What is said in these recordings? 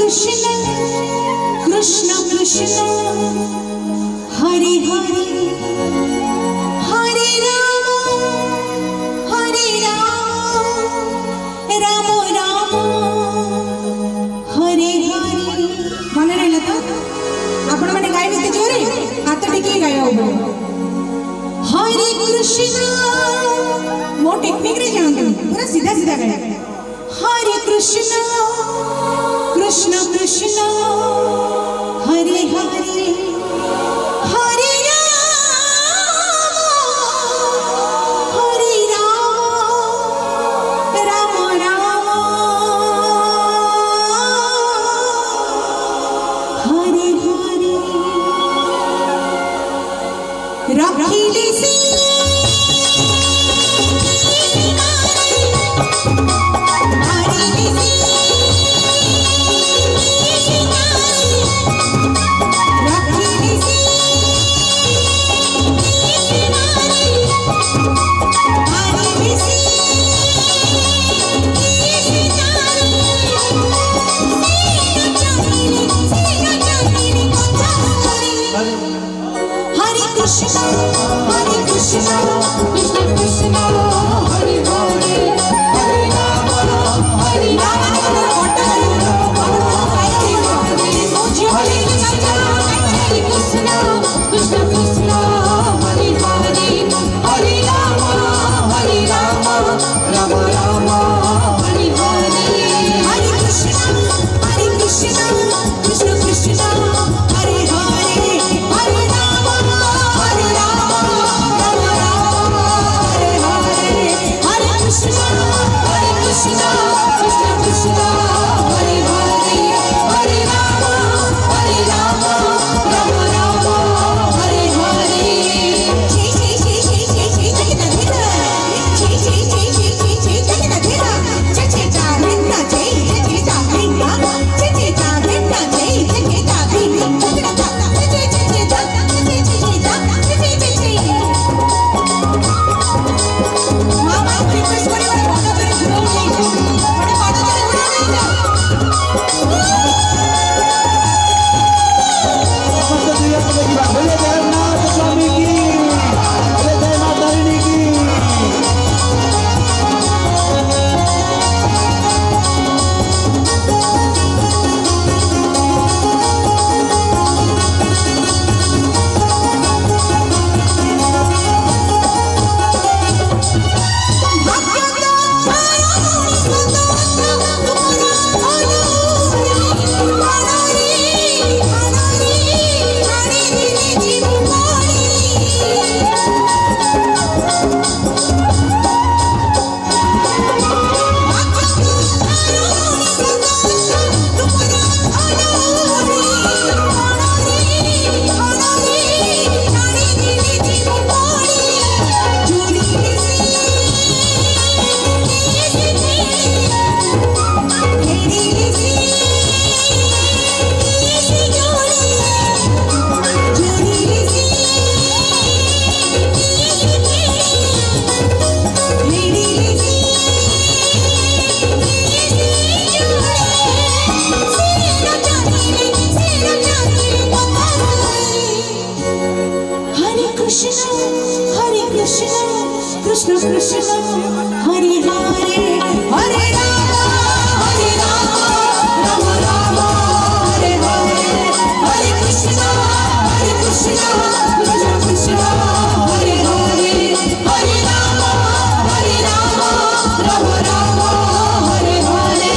कृष्ण कृष्ण कृष्ण हरे हरे हरे राम राम राम हरे हरे। मन रहा तो आपण मैंने गाइबे जोरे हाथ टेक गाया हरे कृष्ण मो टेक्निक रे जानते पूरा सीधा सीधा गाया हरे कृष्ण कृष्ण कृष्ण हरे हरे हरे राम राम हरे हरे रखिले से हरे कृष्ण कृष्ण कृष्ण हरे हरे हरे राम हरे राम हरे कृष्ण कृष्ण कृष्ण हरे हरे हरे राम राम राम हरे हरे हरे कृष्ण कृष्ण कृष्ण कृष्ण हरे हरे हरे राम कृष्ण कृष्ण कृष्ण कृष्ण हरे हरे हरे राम राम राम हरे हरे। कृष्ण कृष्ण हरे हरे हरे राम राम राम हरे हरे हरे कृष्ण कृष्ण कृष्ण हरे हरे हरे राम राम राम हरे हरे।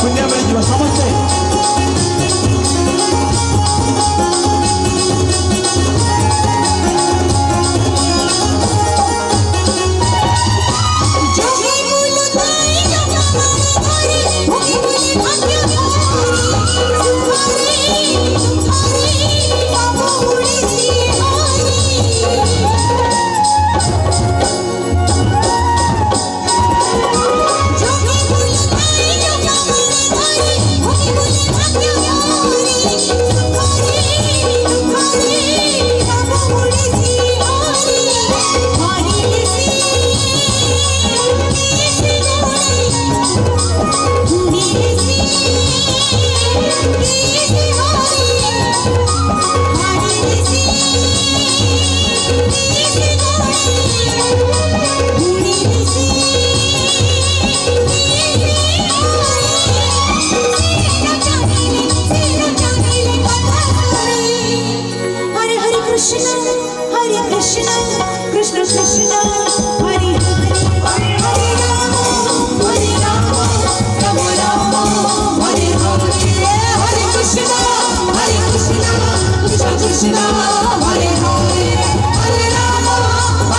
पुण्य मिल समझते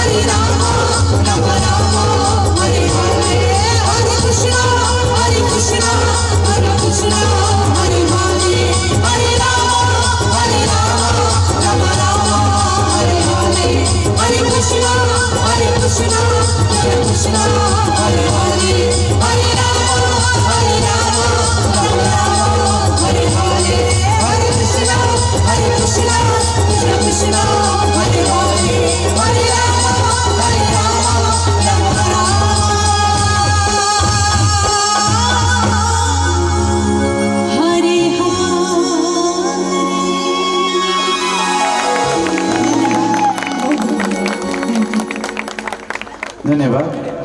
हरे राम राम राम हरे हरे हरे कृष्णा हरे कृष्णा हरे कृष्णा हरे हरे हरे राम राम राम हरे हरे हरे कृष्णा हरे कृष्णा हरे कृष्णा हरे हरे हरे राम राम राम हरे हरे हरे कृष्णा कृष्ण कृष्ण हरे हरे हरे राम राम राम हरे धन्यवाद.